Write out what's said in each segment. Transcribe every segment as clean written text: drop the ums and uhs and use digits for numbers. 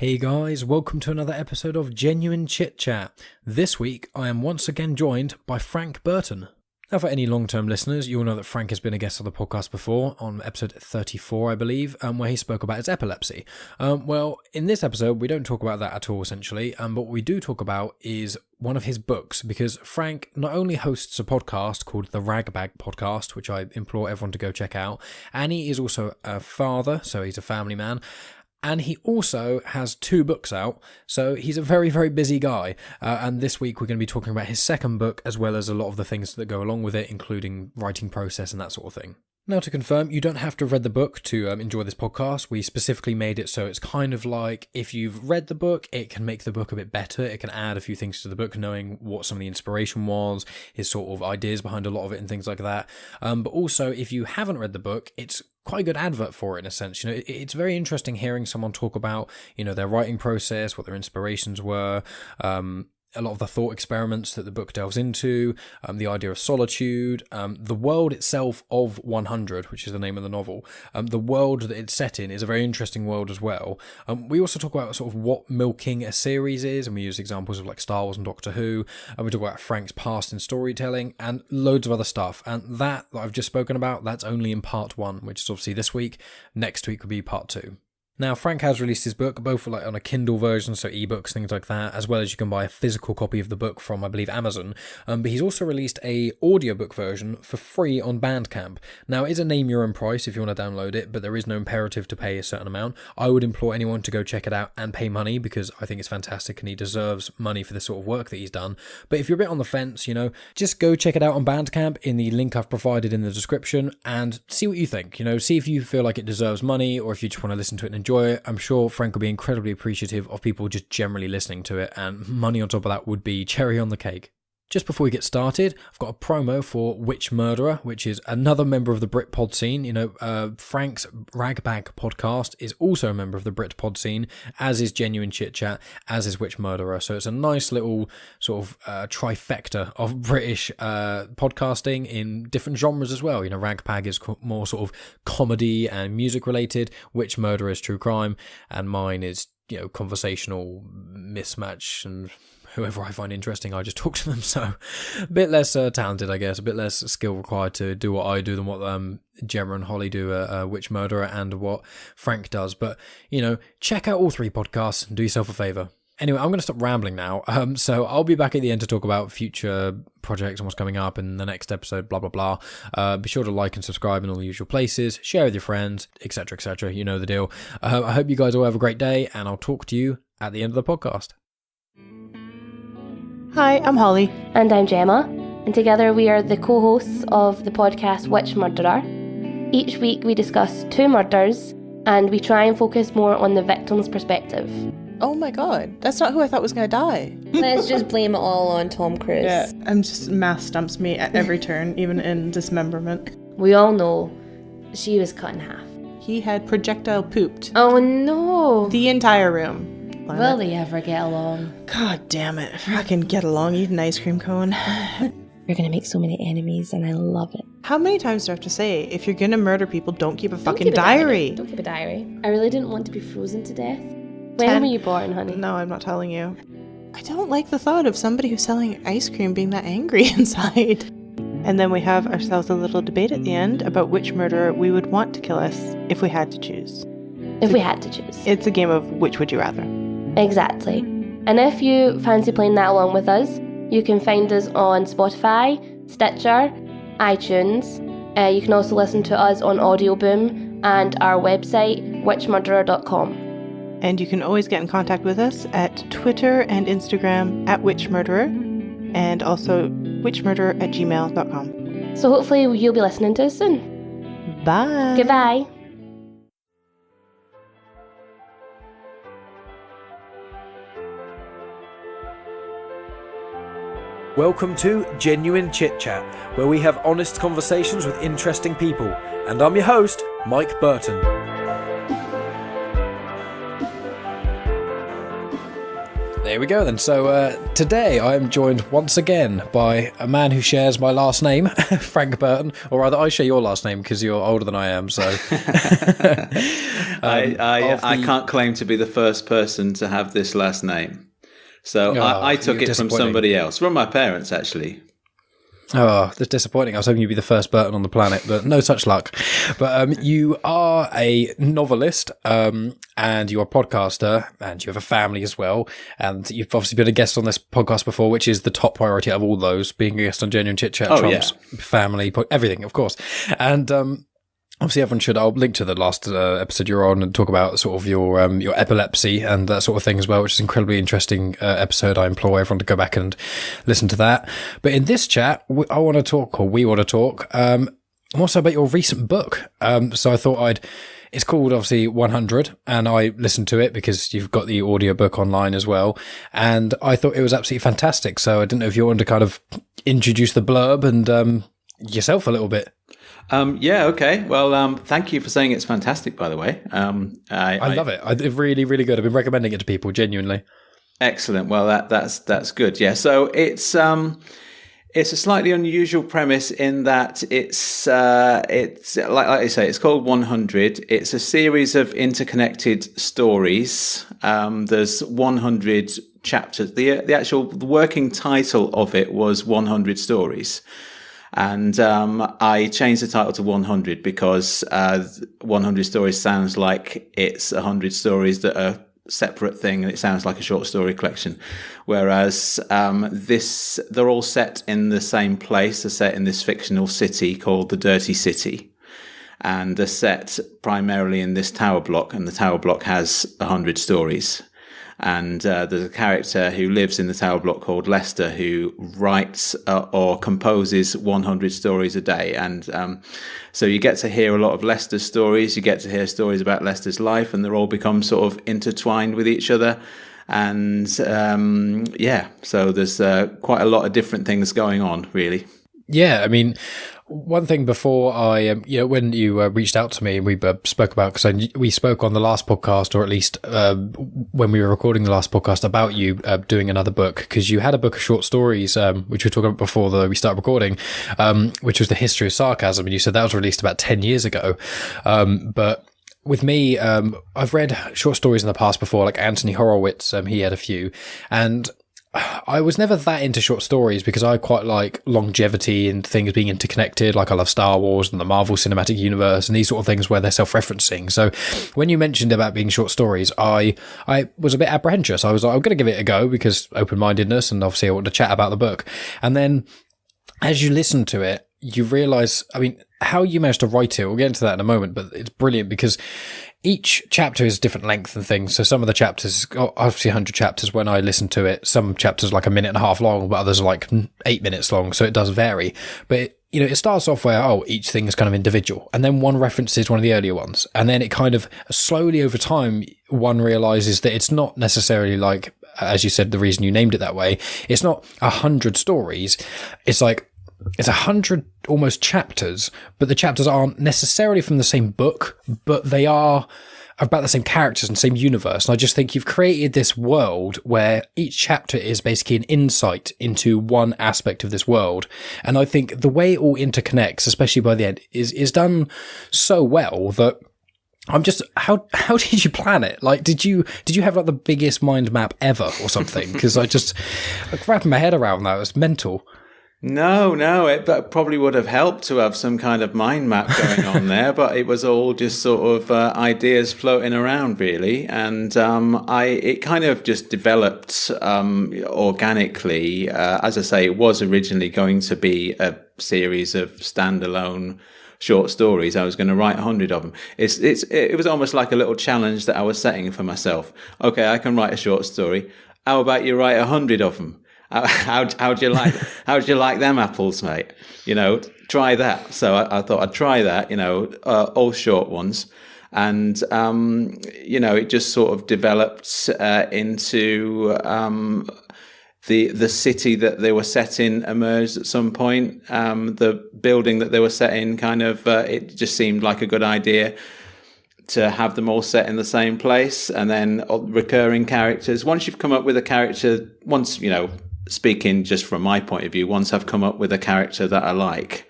Hey guys, welcome to another episode of Genuine Chit-Chat. This week I am once again joined by Frank Burton. Now for any long-term listeners, you'll know that Frank has been a guest on the podcast before, on episode 34 I believe, where he spoke about his epilepsy. Well, in this episode we don't talk about that at all essentially, but what we do talk about is one of his books, because Frank not only hosts a podcast called the Ragbag Podcast, which I implore everyone to go check out, and he is also a father, so he's a family man. And he also has 2 books out, so he's a very, very busy guy. And this week we're going to be talking about his second book, as well as a lot of the things that go along with it, including writing process and that sort of thing. Now to confirm, you don't have to have read the book to enjoy this podcast. We specifically made it so it's kind of like, if you've read the book, it can make the book a bit better. It can add a few things to the book, knowing what some of the inspiration was, his sort of ideas behind a lot of it and things like that. But also, if you haven't read the book, it's quite a good advert for it in a sense. You know, it's very interesting hearing someone talk about, you know, their writing process, what their inspirations were, a lot of the thought experiments that the book delves into, the idea of solitude, the world itself of 100, which is the name of the novel. The world that it's set in is a very interesting world as well. We also talk about sort of what milking a series is, and we use examples of like Star Wars and Doctor Who, and we talk about Frank's past in storytelling, and loads of other stuff. And that I've just spoken about, that's only in part 1, which is obviously this week. Next week will be part 2. Now, Frank has released his book, both like on a Kindle version, so ebooks, things like that, as well as you can buy a physical copy of the book from, I believe, Amazon. But he's also released a audiobook version for free on Bandcamp. Now, it is a name your own price if you want to download it, but there is no imperative to pay a certain amount. I would implore anyone to go check it out and pay money, because I think it's fantastic and he deserves money for the sort of work that he's done. But if you're a bit on the fence, you know, just go check it out on Bandcamp in the link I've provided in the description and see what you think. You know, see if you feel like it deserves money, or if you just want to listen to it and enjoy it. I'm sure Frank will be incredibly appreciative of people just generally listening to it, and money on top of that would be cherry on the cake. Just before we get started, I've got a promo for Witch Murderer, which is another member of the Britpod scene. You know, Frank's Ragbag Podcast is also a member of the Britpod scene, as is Genuine Chit-Chat, as is Witch Murderer. So it's a nice little sort of trifecta of British podcasting in different genres as well. You know, Ragbag is more sort of comedy and music related, Witch Murderer is true crime, and mine is, you know, conversational mismatch and whoever I find interesting, I just talk to them. So a bit less talented, I guess, a bit less skill required to do what I do than what Gemma and Holly do, Witch Murderer, and what Frank does. But, you know, check out all 3 podcasts and do yourself a favour. Anyway, I'm going to stop rambling now. So I'll be back at the end to talk about future projects and what's coming up in the next episode, blah, blah, blah. Be sure to like and subscribe in all the usual places, share with your friends, etc., etc. You know the deal. I hope you guys all have a great day, and I'll talk to you at the end of the podcast. Hi, I'm Holly. And I'm Gemma, and together we are the co-hosts of the podcast Witch Murderer. Each week we discuss 2 murders, and we try and focus more on the victim's perspective. Oh my god, that's not who I thought was going to die. Let's just blame it all on Tom Cruise. Yeah, I'm just, math stumps me at every turn, even in dismemberment. We all know she was cut in half. He had projectile pooped. Oh no! The entire room. Will they ever get along? God damn it. Fucking get along, eat an ice cream cone. You're gonna make so many enemies, and I love it. How many times do I have to say, if you're gonna murder people, don't keep a fucking diary? Don't keep a diary. I really didn't want to be frozen to death. When were you born, honey? No, I'm not telling you. I don't like the thought of somebody who's selling ice cream being that angry inside. And then we have ourselves a little debate at the end about which murderer we would want to kill us if we had to choose. If we had to choose. It's a game of which would you rather. Exactly. And if you fancy playing that along with us, you can find us on Spotify, Stitcher, iTunes. You can also listen to us on Audiobook and our website, witchmurderer.com. And you can always get in contact with us at Twitter and Instagram at witchmurderer, and also witchmurderer@gmail.com. So hopefully you'll be listening to us soon. Bye. Goodbye. Welcome to Genuine Chit-Chat, where we have honest conversations with interesting people. And I'm your host, Mike Burton. There we go then. So today I am joined once again by a man who shares my last name, Frank Burton, or rather I share your last name because you're older than I am. So I can't claim to be the first person to have this last name. So I took it from somebody else, from my parents actually. Oh, that's disappointing. I was hoping you'd be the first Burton on the planet, but no such luck. But you are a novelist, and you're a podcaster, and you have a family as well. And you've obviously been a guest on this podcast before, which is the top priority out of all those, being a guest on Genuine Chit-Chat, trumps family, everything, of course. And obviously, everyone should. I'll link to the last episode you're on and talk about sort of your epilepsy and that sort of thing as well, which is an incredibly interesting episode. I implore everyone to go back and listen to that. But in this chat, we want to talk also about your recent book. So I thought it's called obviously 100, and I listened to it because you've got the audiobook online as well. And I thought it was absolutely fantastic. So I didn't know if you wanted to kind of introduce the blurb and yourself a little bit. Okay. Well, thank you for saying it's fantastic, by the way. I love it. It's really, really good. I've been recommending it to people, genuinely. Excellent. Well, that's good. Yeah. So it's a slightly unusual premise in that it's like I say, it's called 100. It's a series of interconnected stories. There's 100 chapters. The actual working title of it was 100 Stories. And I changed the title to 100 because 100 stories sounds like it's 100 stories that are separate thing, and it sounds like a short story collection. Whereas they're all set in the same place. They're set in this fictional city called the Dirty City. And they're set primarily in this tower block, and the tower block has 100 stories. And there's a character who lives in the tower block called Lester who writes or composes 100 stories a day. And so you get to hear a lot of Lester's stories. You get to hear stories about Lester's life, and they're all become sort of intertwined with each other. And so there's quite a lot of different things going on, really. Yeah, I mean, one thing before when you reached out to me and we spoke about, because we spoke on the last podcast, or at least when we were recording the last podcast, about you doing another book, because you had a book of short stories, which we were talking about before we started recording, which was the History of Sarcasm, and you said that was released about 10 years ago. But with me, I've read short stories in the past before, like Anthony Horowitz, he had a few, and I was never that into short stories because I quite like longevity and things being interconnected. Like I love Star Wars and the Marvel Cinematic Universe and these sort of things where they're self-referencing. So when you mentioned about being short stories, I was a bit apprehensive. I was like, I'm going to give it a go because open-mindedness, and obviously I want to chat about the book. And then as you listen to it, you realize, I mean, how you managed to write it, we'll get into that in a moment, but it's brilliant because each chapter is different length and things. So some of the chapters, obviously 100 chapters when I listen to it, some chapters are like a minute and a half long, but others are like 8 minutes long. So it does vary. But it starts off where, each thing is kind of individual. And then one references one of the earlier ones. And then it kind of slowly over time, one realizes that it's not necessarily like, as you said, the reason you named it that way, it's not 100 stories. It's like, it's 100 almost chapters, but the chapters aren't necessarily from the same book, but they are about the same characters and same universe. And I just think you've created this world where each chapter is basically an insight into one aspect of this world. And I think the way it all interconnects, especially by the end, is done so well that I'm just, how did you plan it? Like, did you have like the biggest mind map ever or something? Because I just wrapping my head around that. It's mental. No, it probably would have helped to have some kind of mind map going on there, but it was all just sort of ideas floating around, really. And it kind of just developed organically. As I say, it was originally going to be a series of standalone short stories. I was going to write 100 of them. It was almost like a little challenge that I was setting for myself. Okay, I can write a short story. How about you write 100 of them? How'd you like them apples, mate? Try that. So I thought I'd try that. All short ones, and it just sort of developed into the city that they were set in emerged at some point. The building that they were set in, kind of, it just seemed like a good idea to have them all set in the same place, and then recurring characters. Once you've come up with a character, speaking just from my point of view, once I've come up with a character that I like,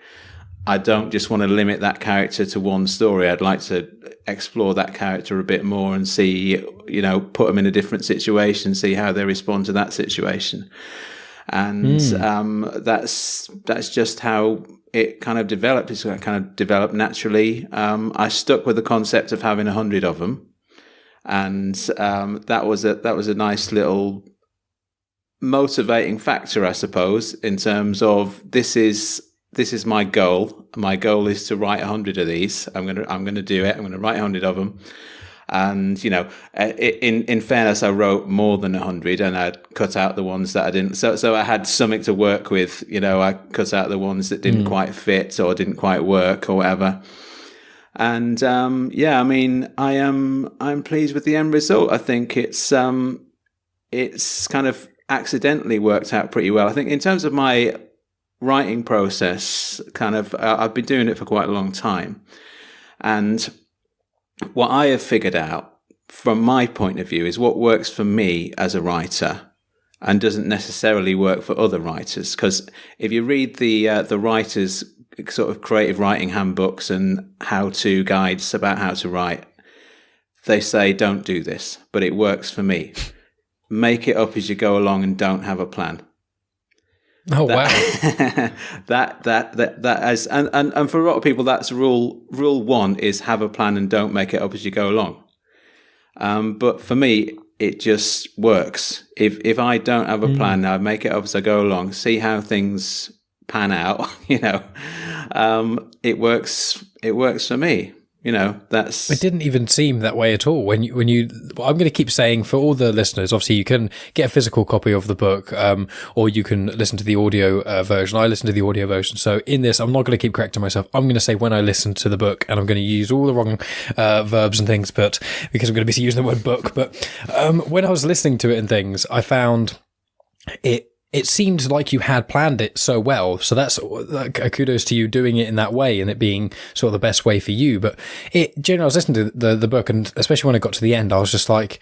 I don't just want to limit that character to one story. I'd like to explore that character a bit more and see, put them in a different situation, see how they respond to that situation. And that's just how it kind of developed. It's kind of developed naturally. I stuck with the concept of having 100 of them, and that was a nice little motivating factor, I suppose, in terms of this is my goal. My goal is to write 100 of these. I'm gonna do it. I'm gonna write 100 of them. And in fairness, I wrote more than 100, and I'd cut out the ones that I didn't. So I had something to work with. I cut out the ones that didn't quite fit or didn't quite work or whatever. And I'm pleased with the end result. I think it's kind of accidentally worked out pretty well. I think in terms of my writing process, I've been doing it for quite a long time, and what I have figured out from my point of view is what works for me as a writer and doesn't necessarily work for other writers. Because if you read the writers' sort of creative writing handbooks and how-to guides about how to write, they say, don't do this, but it works for me. Make it up as you go along and don't have a plan. Oh, wow. And for a lot of people, that's rule one is have a plan and don't make it up as you go along. But for me, it just works. If I don't have a plan, I make it up as I go along, see how things pan out, it works for me. That's... It didn't even seem that way at all. When you, I'm going to keep saying for all the listeners, obviously you can get a physical copy of the book, or you can listen to the audio version. I listen to the audio version. So in this, I'm not going to keep correcting myself. I'm going to say when I listen to the book, and I'm going to use all the wrong verbs and things, but because I'm going to be using the word book. But when I was listening to it and things, I found it seemed like you had planned it so well. So that's kudos to you doing it in that way and it being sort of the best way for you. But generally, I was listening to the book, and especially when I got to the end, I was just like,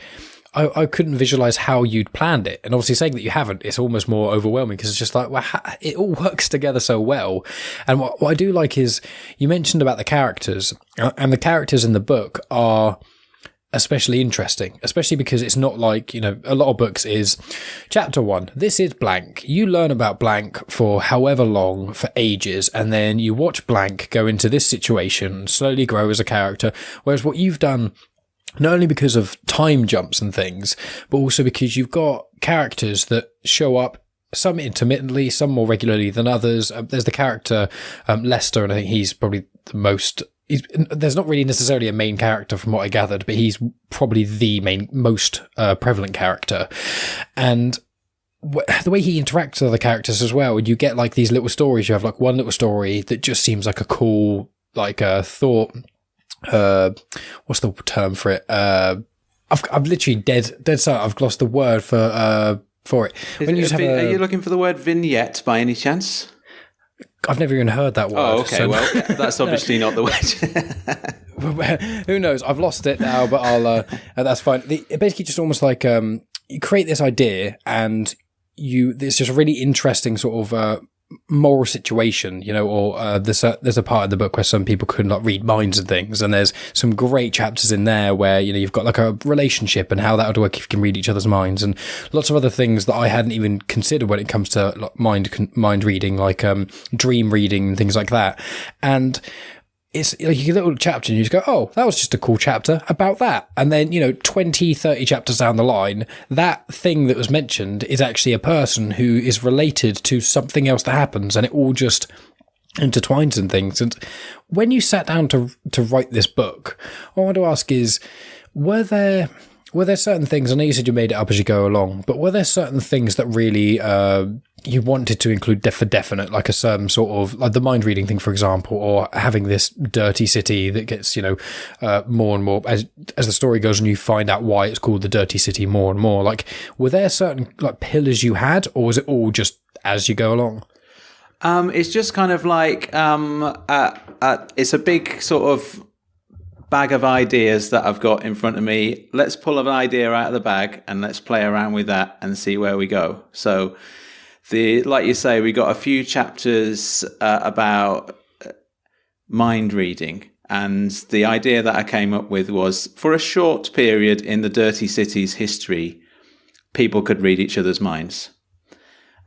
I couldn't visualize how you'd planned it. And obviously saying that you haven't, it's almost more overwhelming because it's just like, well, it all works together so well. And what I do like is you mentioned about the characters, and the characters in the book are especially interesting, especially because it's not like, a lot of books is chapter 1, this is blank. You learn about blank for however long, for ages, and then you watch blank go into this situation, slowly grow as a character. Whereas what you've done, not only because of time jumps and things, but also because you've got characters that show up, some intermittently, some more regularly than others. There's the character Lester, and I think he's probably the most... there's not really necessarily a main character from what I gathered, but he's probably the most prevalent character. And the way he interacts with other characters as well, and you get like these little stories. You have like one little story that just seems like a cool, like a thought. What's the term for it? I've literally dead set. I've lost the word for it. Are you looking for the word vignette by any chance? I've never even heard that word. Oh, okay. So well, that's obviously not the word. Who knows? I've lost it now, but I'll. That's fine. It basically just almost like you create this idea, and there's just a really interesting sort of moral situation, or there's a part of the book where some people could not read minds and things, and there's some great chapters in there where you've got like a relationship and how that would work if you can read each other's minds, and lots of other things that I hadn't even considered when it comes to like mind reading, like dream reading and things like that. And it's like you get a little chapter and you just go, oh, that was just a cool chapter about that. And then, 20, 30 chapters down the line, that thing that was mentioned is actually a person who is related to something else that happens, and it all just intertwines and things. And when you sat down to write this book, what I want to ask is, were there certain things, I know you said you made it up as you go along, but were there certain things that really you wanted to include for definite, like a certain sort of, like the mind reading thing, for example, or having this dirty city that gets, more and more, as the story goes on, you find out why it's called the dirty city more and more. Like, were there certain like pillars you had, or was it all just as you go along? It's just kind of like, it's a big sort of bag of ideas that I've got in front of me. Let's pull an idea out of the bag and let's play around with that and see where we go. So like you say, we got a few chapters about mind reading. And the idea that I came up with was, for a short period in the Dirty City's history, people could read each other's minds.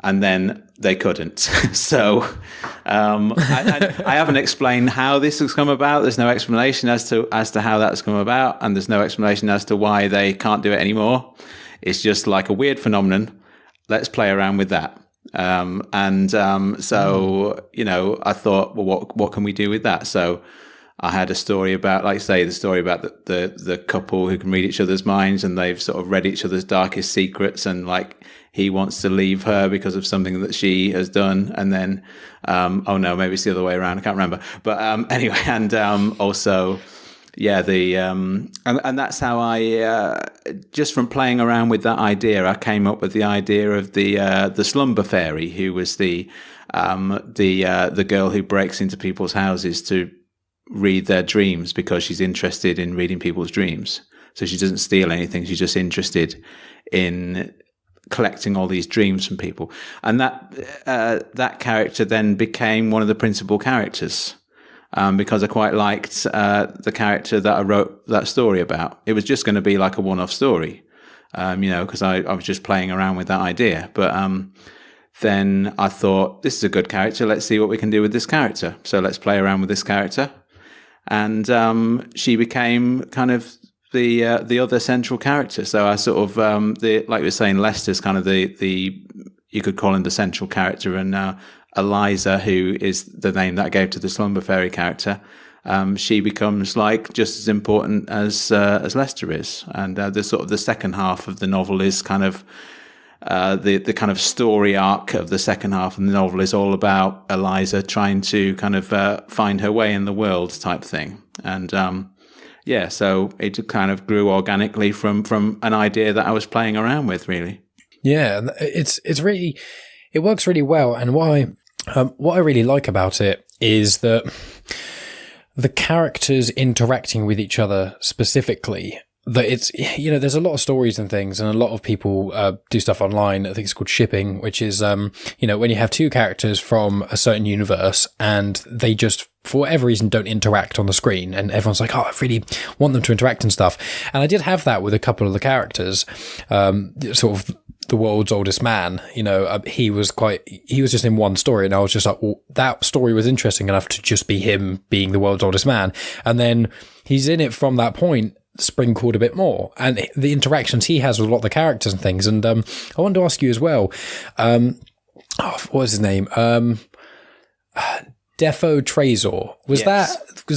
And then they couldn't. So I haven't explained how this has come about. There's no explanation as to how that's come about, and there's no explanation as to why they can't do it anymore. It's just like a weird phenomenon. Let's play around with that. So you know, I thought, well, what can we do with that? So I had a story about, like I say, the story about the couple who can read each other's minds, and they've sort of read each other's darkest secrets, and like he wants to leave her because of something that she has done, and then oh no, maybe it's the other way around, I can't remember, but anyway, and also and that's how I just from playing around with that idea, I came up with the idea of the slumber fairy, who was the girl who breaks into people's houses to read their dreams because she's interested in reading people's dreams. So she doesn't steal anything. She's just interested in collecting all these dreams from people. And that character then became one of the principal characters, because I quite liked the character that I wrote that story about. It was just going to be like a one-off story, you know, because I was just playing around with that idea. But then I thought, this is a good character. Let's see what we can do with this character. So let's play around with this character. And she became kind of the other central character. So I sort of like we were saying, Lester's kind of the you could call him the central character, and Eliza, who is the name that I gave to the slumber fairy character, she becomes like just as important as Lester is. And the sort of the second half of the novel is kind of the kind of story arc of the second half of the novel is all about Eliza trying to kind of find her way in the world type thing. And so it kind of grew organically from an idea that I was playing around with, really. Yeah, it works really well. And what I really like about it is that the characters interacting with each other specifically, that it's, you know, there's a lot of stories and things, and a lot of people do stuff online. I think it's called shipping, which is, you know, when you have two characters from a certain universe and they just, for whatever reason, don't interact on the screen, and everyone's like, oh, I really want them to interact and stuff. And I did have that with a couple of the characters, sort of the world's oldest man, you know, he was just in one story, and I was just like, well, that story was interesting enough to just be him being the world's oldest man. And then he's in it from that point, sprinkled a bit more, and the interactions he has with a lot of the characters and things. And I wanted to ask you as well, what was his name? Defo Trezor. Was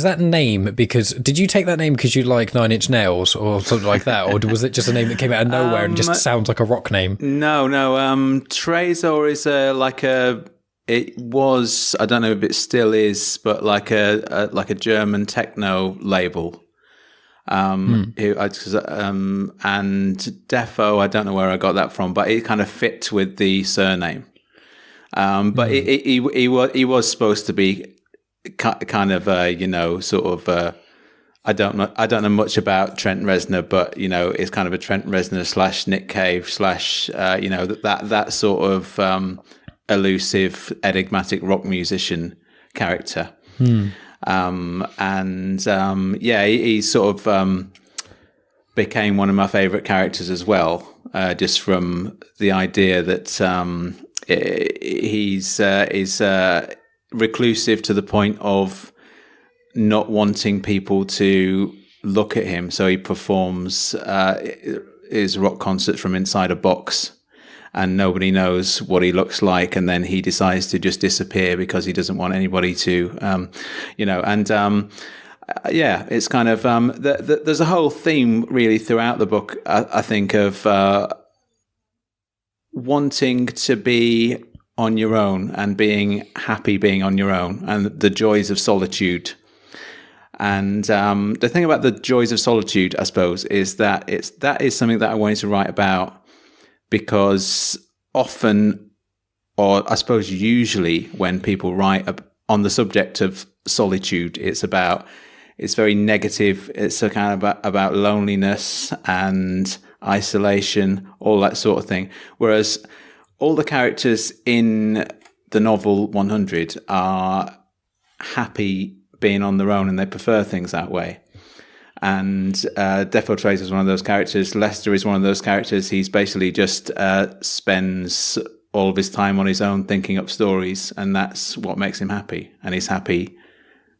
that name because, did you take that name because you like Nine Inch Nails or something like that, or was it just a name that came out of nowhere and just sounds like a rock name? No. Trezor is it was, I don't know if it still is, but like a German techno label. And Defo, I don't know where I got that from, but it kind of fit with the surname. But he was supposed to be kind of you know, sort of I don't know much about Trent Reznor, but you know, it's kind of a Trent Reznor / Nick Cave / you know, that sort of elusive, enigmatic rock musician character. He sort of became one of my favorite characters as well, just from the idea that he's reclusive to the point of not wanting people to look at him, so he performs his rock concerts from inside a box, and nobody knows what he looks like, and then he decides to just disappear because he doesn't want anybody to, you know, and it's kind of, there's a whole theme really throughout the book, I think, of wanting to be on your own and being happy being on your own, and the joys of solitude. And the thing about the joys of solitude, I suppose, is that that is something that I wanted to write about, because often, or I suppose usually, when people write on the subject of solitude, it's about it's very negative. It's a kind of about loneliness and isolation, all that sort of thing. Whereas all the characters in the novel 100 are happy being on their own, and they prefer things that way. And Defo Trace is one of those characters. Lester is one of those characters. He's basically just spends all of his time on his own thinking up stories, and that's what makes him happy. And he's happy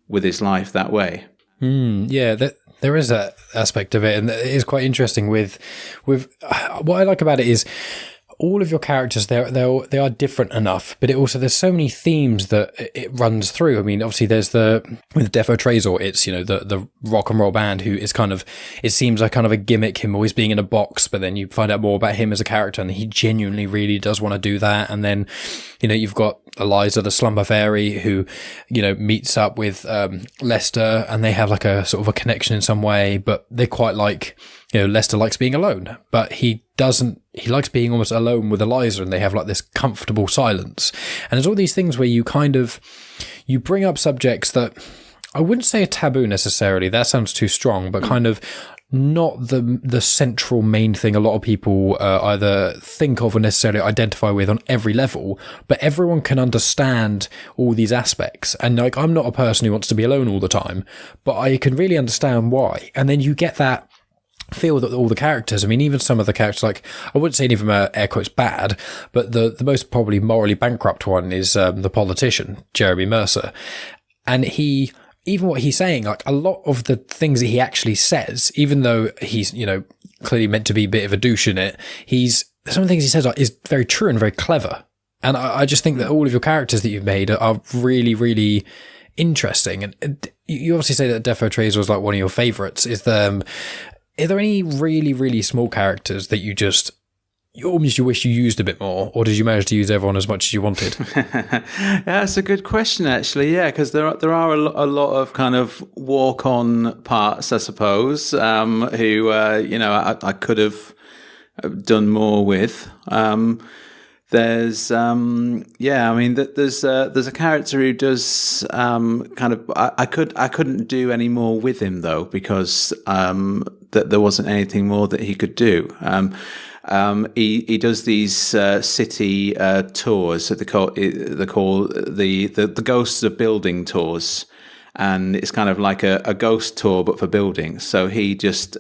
with his life that way. There is that aspect of it, and it is quite interesting. With what I like about it is all of your characters, they are different enough, but there's so many themes that it runs through. I mean, obviously there's with Defo Trezor, it's, the rock and roll band who is kind of, it seems like kind of a gimmick, him always being in a box, but then you find out more about him as a character, and he genuinely really does want to do that. And then, you've got Eliza, the slumber fairy, who, meets up with Lester, and they have like a sort of a connection in some way, but they're quite like, Lester likes being alone, but he likes being almost alone with Eliza, and they have like this comfortable silence. And there's all these things where you bring up subjects that I wouldn't say a taboo necessarily, that sounds too strong, but kind of not the central main thing a lot of people either think of or necessarily identify with on every level, but everyone can understand all these aspects. And like, I'm not a person who wants to be alone all the time, but I can really understand why. And then you get that feel that all the characters, I mean, even some of the characters, like, I wouldn't say any of them are air quotes bad, but the most probably morally bankrupt one is the politician, Jeremy Mercer. And even what he's saying, like a lot of the things that he actually says, even though he's, clearly meant to be a bit of a douche in it, some of the things he says is very true and very clever. And I just think that all of your characters that you've made are really, really interesting. And you obviously say that Defo Trezor was like one of your favorites. Are there any really, really small characters that you wish you used a bit more, or did you manage to use everyone as much as you wanted? Yeah, that's a good question, actually. Yeah, because there are a lot of kind of walk-on parts, I suppose, who I could have done more with. There's there's a character who does I couldn't do any more with him though, because that there wasn't anything more that he could do. He does these city tours that they call the ghosts of building tours, and it's kind of like a ghost tour but for buildings. So he just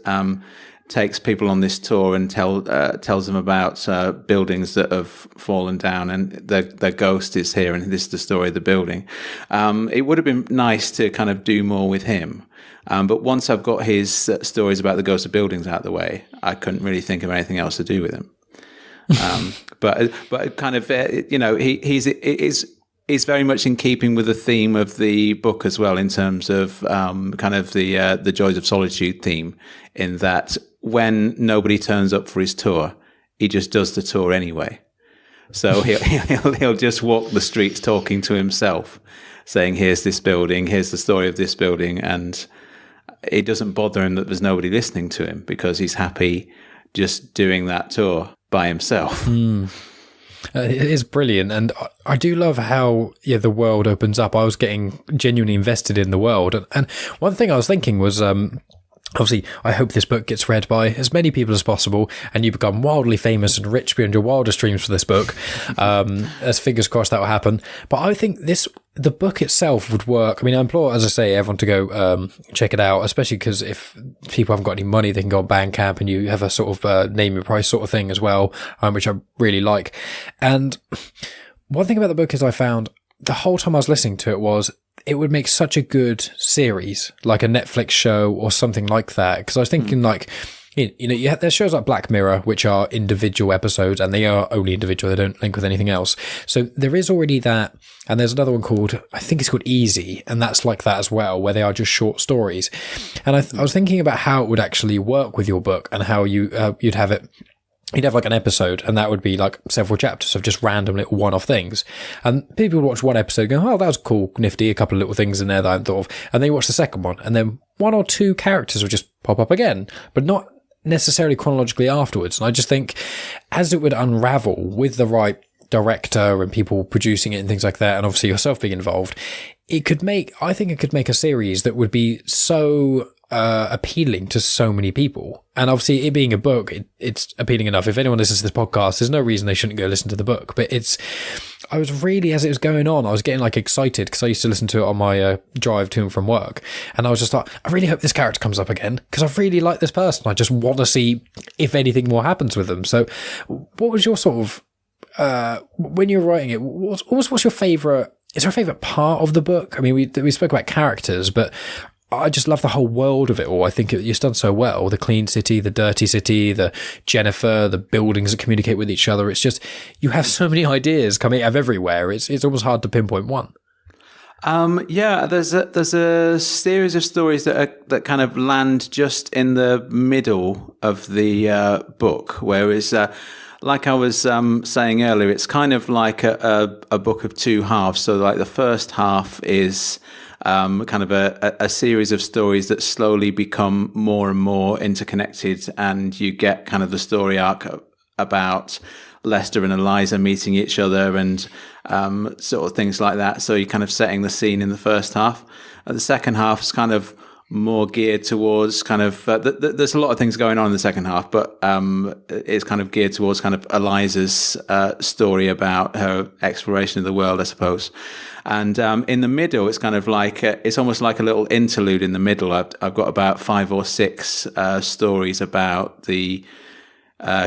takes people on this tour and tells them about buildings that have fallen down, and their ghost is here, and this is the story of the building. It would have been nice to kind of do more with him. But once I've got his stories about the ghosts of buildings out of the way, I couldn't really think of anything else to do with him. But kind of, he's very much in keeping with the theme of the book as well, in terms of kind of the Joys of Solitude theme, in that when nobody turns up for his tour, he just does the tour anyway. So he'll just walk the streets talking to himself, saying, here's this building, here's the story of this building, and it doesn't bother him that there's nobody listening to him, because he's happy just doing that tour by himself. It is brilliant, and I do love how the world opens up. I was getting genuinely invested in the world, and one thing I was thinking was, obviously, I hope this book gets read by as many people as possible, and you become wildly famous and rich beyond your wildest dreams for this book. As fingers crossed that will happen. But I think the book itself would work. I mean, I implore, as I say, everyone to go check it out, especially because if people haven't got any money, they can go on Bandcamp, and you have a sort of name your price sort of thing as well, which I really like. And one thing about the book is I found the whole time I was listening to it would make such a good series, like a Netflix show or something like that. Because I was thinking, like, there's shows like Black Mirror, which are individual episodes, and they are only individual. They don't link with anything else. So there is already that. And there's another one I think it's called Easy, and that's like that as well, where they are just short stories. And I was thinking about how it would actually work with your book, and how you'd have it. You'd have like an episode, and that would be like several chapters of just random little one-off things. And people would watch one episode and go, oh, that was cool, nifty, a couple of little things in there that I hadn't thought of. And then you watch the second one, and then one or two characters would just pop up again, but not necessarily chronologically afterwards. And I just think as it would unravel with the right director and people producing it and things like that, and obviously yourself being involved, I think it could make a series that would be so appealing to so many people. And obviously, it being a book, it's appealing enough. If anyone listens to this podcast, there's no reason they shouldn't go listen to the book. But I was really, as it was going on, I was getting like excited because I used to listen to it on my drive to and from work. And I was just like, I really hope this character comes up again because I really like this person. I just want to see if anything more happens with them. So what was your sort of, when you're writing it, what's your favourite, is there a favourite part of the book? I mean, we spoke about characters, but I just love the whole world of it all. I think it's done so well. The clean city, the dirty city, the Jennifer, the buildings that communicate with each other. It's just, you have so many ideas coming out of everywhere. It's almost hard to pinpoint one. There's a series of stories that kind of land just in the middle of the book, whereas like I was saying earlier, it's kind of like a book of two halves. So like the first half is kind of a series of stories that slowly become more and more interconnected, and you get kind of the story arc about Lester and Eliza meeting each other and sort of things like that. So you're kind of setting the scene in the first half. The second half is kind of more geared towards kind of there's a lot of things going on in the second half, but it's kind of geared towards kind of Eliza's story about her exploration of the world, I suppose. And in the middle, it's kind of like it's almost like a little interlude in the middle. I've got about 5 or 6 stories about the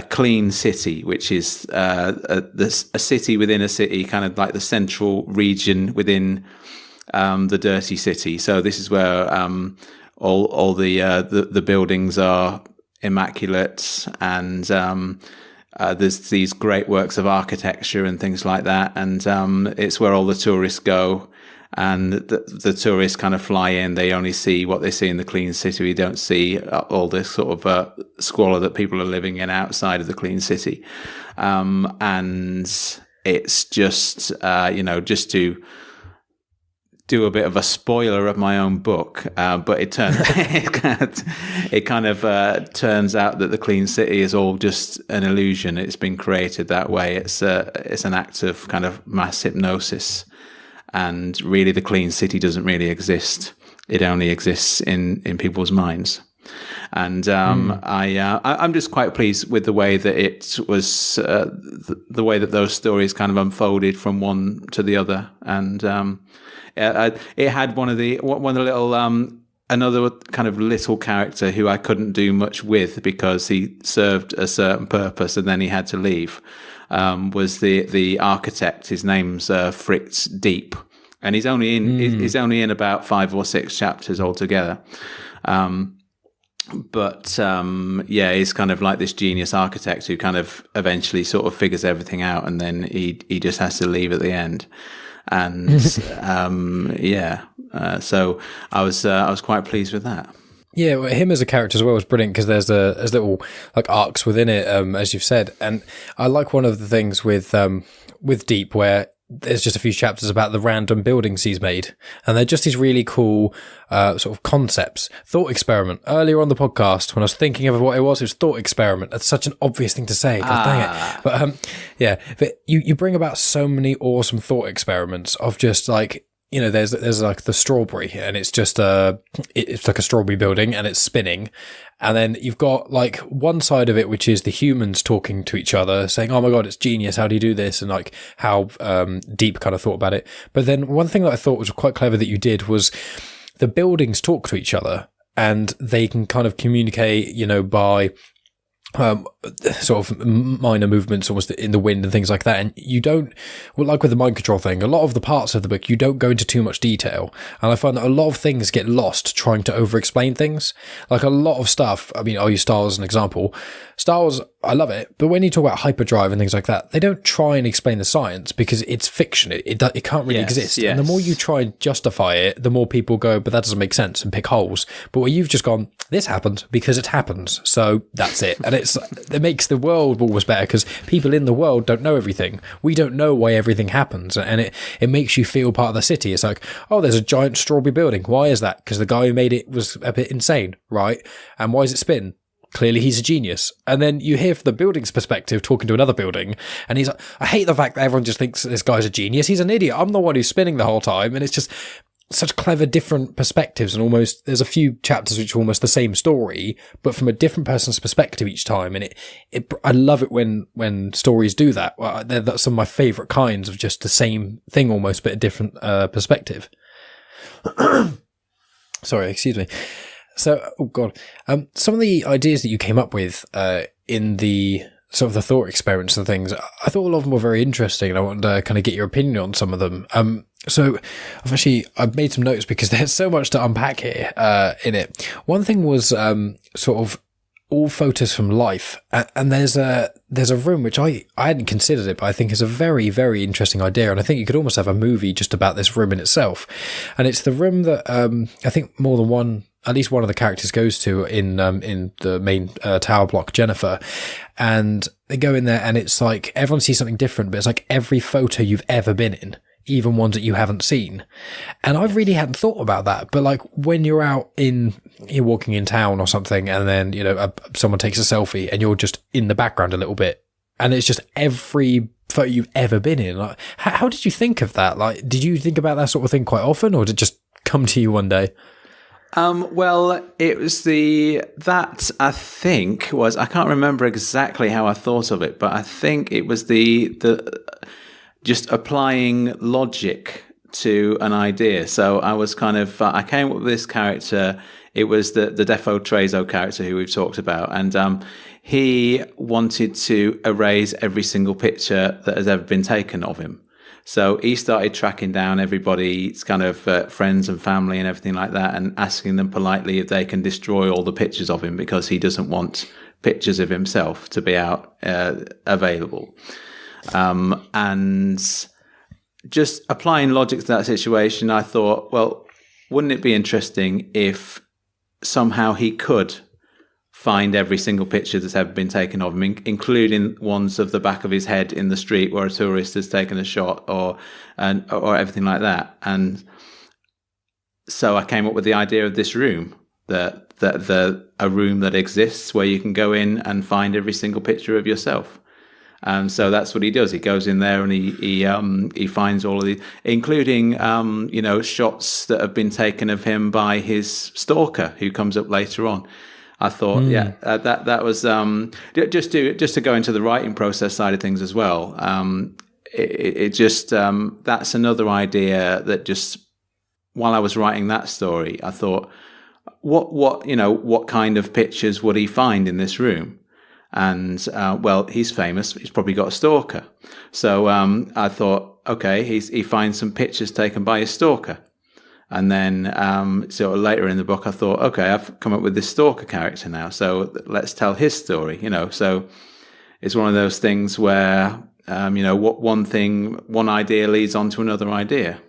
clean city, which is a city within a city, kind of like the central region within the dirty city. So this is where all the buildings are immaculate, and there's these great works of architecture and things like that. And it's where all the tourists go, and the tourists kind of fly in. They only see what they see in the clean city. We don't see all this sort of squalor that people are living in outside of the clean city. And it's just, just to do a bit of a spoiler of my own book, but it kind of turns out that the clean city is all just an illusion. It's been created that way. It's an act of kind of mass hypnosis, and really the clean city doesn't really exist. It only exists in people's minds. And I'm just quite pleased with the way that it was, the way that those stories kind of unfolded from one to the other. And it had one of the little another kind of little character who I couldn't do much with because he served a certain purpose and then he had to leave. Was the architect? His name's Fritz Deep, and he's only in about 5 or 6 chapters altogether. But he's kind of like this genius architect who kind of eventually sort of figures everything out, and then he just has to leave at the end. And so I was quite pleased with that. Yeah, well, him as a character as well was brilliant because there's little like arcs within it, as you've said, and I like one of the things with Deep where there's just a few chapters about the random buildings he's made, and they're just these really cool sort of concepts. Thought experiment. Earlier on the podcast, when I was thinking of what it was thought experiment. That's such an obvious thing to say. God dang it. But but you bring about so many awesome thought experiments of just like, you know, there's like the strawberry, and it's just it's like a strawberry building and it's spinning. And then you've got like one side of it, which is the humans talking to each other saying, oh my God, it's genius. How do you do this? And like how Deep kind of thought about it. But then one thing that I thought was quite clever that you did was the buildings talk to each other and they can kind of communicate, you know, by sort of minor movements almost in the wind and things like that. And you don't, well, like with the mind control thing, a lot of the parts of the book, you don't go into too much detail. And I find that a lot of things get lost trying to over-explain things. Like a lot of stuff, I mean, I'll use Star Wars as an example. Star Wars, I love it, but when you talk about hyperdrive and things like that, they don't try and explain the science because it's fiction. It can't really exist. Yes. And the more you try and justify it, the more people go, but that doesn't make sense, and pick holes. But where you've just gone, this happened because it happens, so that's it. And it makes the world always better because people in the world don't know everything. We don't know why everything happens, and it makes you feel part of the city. It's like, oh, there's a giant strawberry building. Why is that? Because the guy who made it was a bit insane, right? And why does it spin? Clearly he's a genius. And then you hear from the building's perspective talking to another building, and he's like, I hate the fact that everyone just thinks this guy's a genius. He's an idiot. I'm the one who's spinning the whole time. And it's just, such clever different perspectives, and almost there's a few chapters which are almost the same story, but from a different person's perspective each time. And I love it when stories do that. Well, that's some of my favorite kinds of just the same thing almost, but a different perspective. Sorry, excuse me. So, oh God, some of the ideas that you came up with in the sort of the thought experiments and things, I thought a lot of them were very interesting, and I wanted to kind of get your opinion on some of them. So I've made some notes because there's so much to unpack here in it. One thing was sort of all photos from life, and there's a room which I hadn't considered it, but I think is a very, very interesting idea, and I think you could almost have a movie just about this room in itself. And it's the room that I think more than one, at least one of the characters goes to in the main tower block, Jennifer, and they go in there, and it's like everyone sees something different, but it's like every photo you've ever been in, even ones that you haven't seen. And I really hadn't thought about that, but like when you're walking in town or something, and then someone takes a selfie, and you're just in the background a little bit, and it's just every photo you've ever been in. Like, how did you think of that? Like, did you think about that sort of thing quite often, or did it just come to you one day? Well, it was I can't remember exactly how I thought of it, but I think it was the just applying logic to an idea. So I was I came up with this character. It was the Defo Trezo character who we've talked about, and he wanted to erase every single picture that has ever been taken of him. So he started tracking down everybody's kind of friends and family and everything like that, and asking them politely if they can destroy all the pictures of him, because he doesn't want pictures of himself to be out available. And just applying logic to that situation, I thought, well, wouldn't it be interesting if somehow he could find every single picture that's ever been taken of him, including ones of the back of his head in the street where a tourist has taken a shot, or everything like that. And so I came up with the idea of this room, a room that exists where you can go in and find every single picture of yourself. So that's what he does. He goes in there and he finds all of these, including shots that have been taken of him by his stalker, who comes up later on. I thought, that was just to go into the writing process side of things as well. That's another idea that just while I was writing that story, I thought, what kind of pictures would he find in this room? And well, he's famous. He's probably got a stalker. So I thought, okay, he finds some pictures taken by his stalker. And then so later in the book, I thought, okay, I've come up with this stalker character now, so let's tell his story. So it's one of those things where one idea leads on to another idea.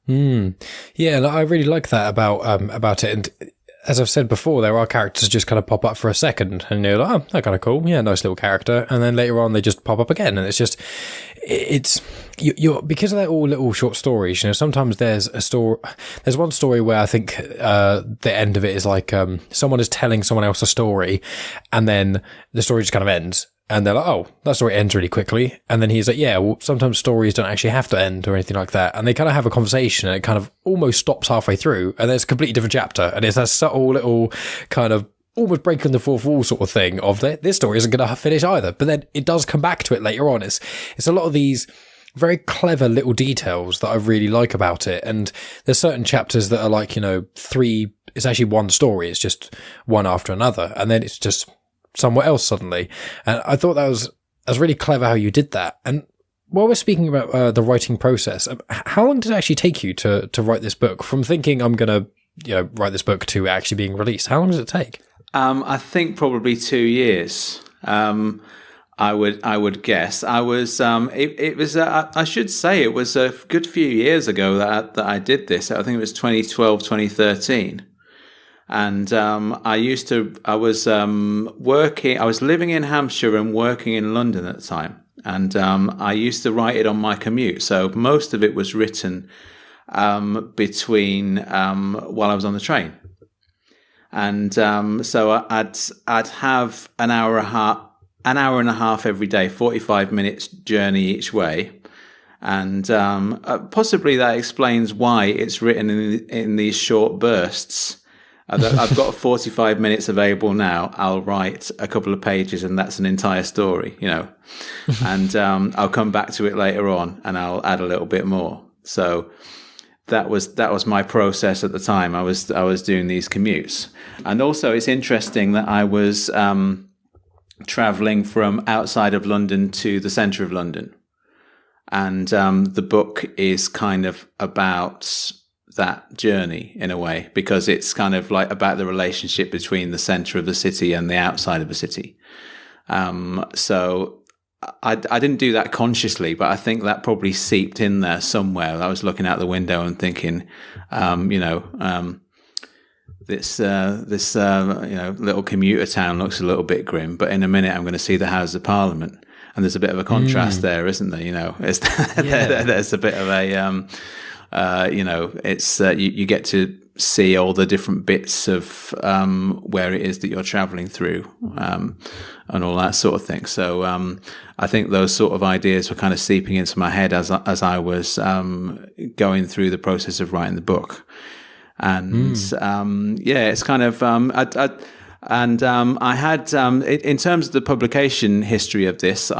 Yeah, I really like that about it. And as I've said before, there are characters just kind of pop up for a second, and you're like, oh, they're kind of cool. Yeah, nice little character. And then later on, they just pop up again, and you're because they're all little short stories. Sometimes there's one story where I think the end of it is like someone is telling someone else a story, and then the story just kind of ends. And they're like, oh, that story ends really quickly. And then he's like, yeah, well, sometimes stories don't actually have to end or anything like that. And they kind of have a conversation, and it kind of almost stops halfway through, and there's a completely different chapter. And it's that subtle little kind of almost breaking the fourth wall sort of thing of this story isn't going to finish either. But then it does come back to it later on. It's a lot of these very clever little details that I really like about it. And there's certain chapters that are like, it's actually one story. It's just one after another. And then it's just somewhere else suddenly. And I thought that was really clever how you did that. And while we're speaking about the writing process, how long did it actually take you to write this book? From thinking I'm going to write this book to actually being released, how long does it take? I think probably 2 years. I would guess. I was it was I should say it was a good few years ago that I did this. I think it was 2012, 2013. And I was living in Hampshire and working in London at the time. And I used to write it on my commute. So most of it was written between while I was on the train. And so I'd have an hour and a half every day, 45 minutes journey each way. And possibly that explains why it's written in these short bursts. I've got 45 minutes available now. I'll write a couple of pages and that's an entire story, and I'll come back to it later on and I'll add a little bit more. So that was my process at the time. I was doing these commutes. And also it's interesting that I was traveling from outside of London to the center of London. And the book is kind of about that journey in a way, because it's kind of like about the relationship between the center of the city and the outside of the city. So I didn't do that consciously, but I think that probably seeped in there somewhere. I was looking out the window and thinking, this little commuter town looks a little bit grim, but in a minute I'm going to see the Houses of Parliament. And there's a bit of a contrast there, isn't there? It's, there's a bit of a, it's you get to see all the different bits of where it is that you're traveling through, and all that sort of thing. So I think those sort of ideas were kind of seeping into my head as I was going through the process of writing the book. And it's kind of I had, in terms of the publication history of this,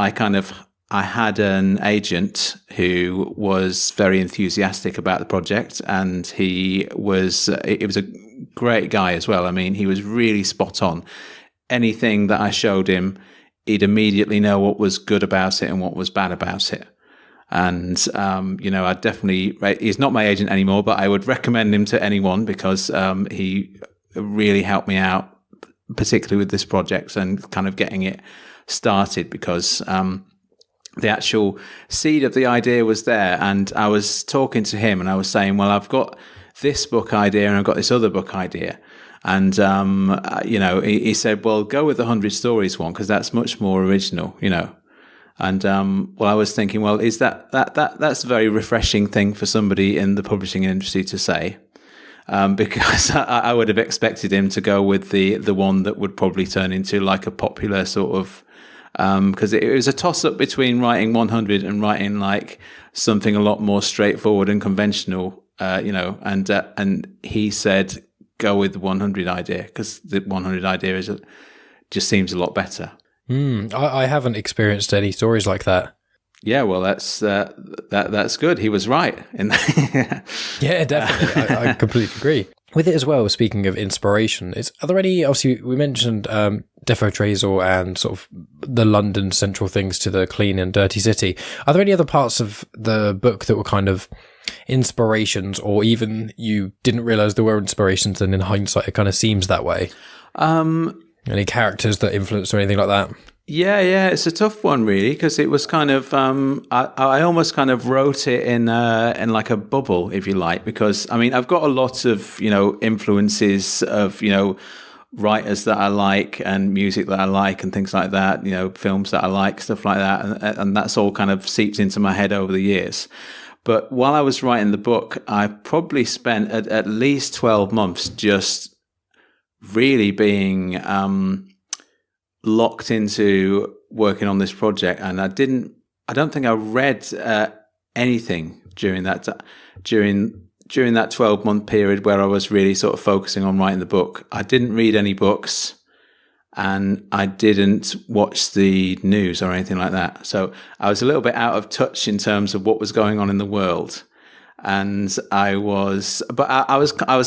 I had an agent who was very enthusiastic about the project, and it was a great guy as well. I mean, he was really spot on. Anything that I showed him, he'd immediately know what was good about it and what was bad about it. And, I definitely, he's not my agent anymore, but I would recommend him to anyone because he really helped me out, particularly with this project and kind of getting it started, because the actual seed of the idea was there. And I was talking to him and I was saying, well, I've got this book idea and I've got this other book idea. And, he said, well, go with the 100 Stories one, because that's much more original, And, I was thinking, well, is that's a very refreshing thing for somebody in the publishing industry to say. Because I would have expected him to go with the one that would probably turn into like a popular sort of, because it was a toss up between writing 100 and writing like something a lot more straightforward and conventional, and he said, go with the 100 idea, because the 100 idea just seems a lot better. I haven't experienced any stories like that. Yeah, well, that's good. He was right in that. Yeah, definitely. I completely agree. With it as well, speaking of inspiration, are there any, obviously we mentioned defo appraisal and sort of the London central things to the clean and dirty city. Are there any other parts of the book that were kind of inspirations, or even you didn't realize there were inspirations and in hindsight it kind of seems that way? Any characters that influenced or anything like that? Yeah, it's a tough one really, because it was kind of I almost kind of wrote it in like a bubble, if you like, because I mean I've got a lot of influences of writers that I like and music that I like and things like that, films that I like, stuff like that, and that's all kind of seeped into my head over the years. But while I was writing the book, I probably spent at least 12 months just really being locked into working on this project, and I don't think I read anything during that 12-month period where I was really sort of focusing on writing the book. I didn't read any books, and I didn't watch the news or anything like that. So I was a little bit out of touch in terms of what was going on in the world. And I was